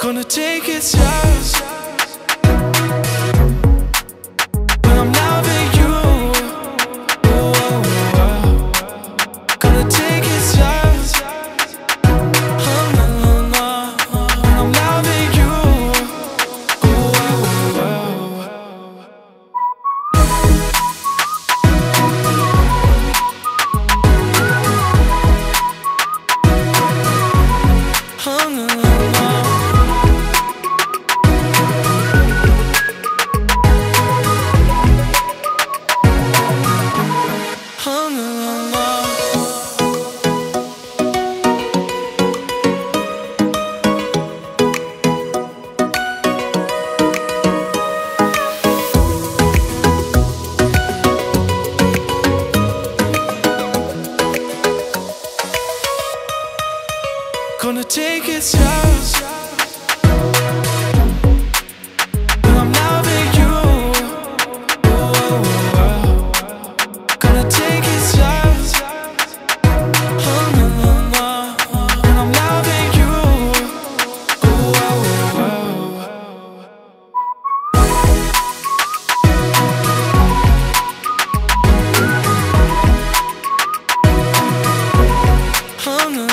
Gonna take it slow. When I'm loving you, oh, oh, oh. Gonna take it slow. Oh, no, no, no. When I'm loving you, oh, oh, oh. Oh, no, no, no. Oh, no, no, no. Gonna take it slow. When I'm loving you, oh, oh, oh. Gonna take it slow. Oh, no, no, no. When I'm loving you, oh, oh, oh. Oh, no.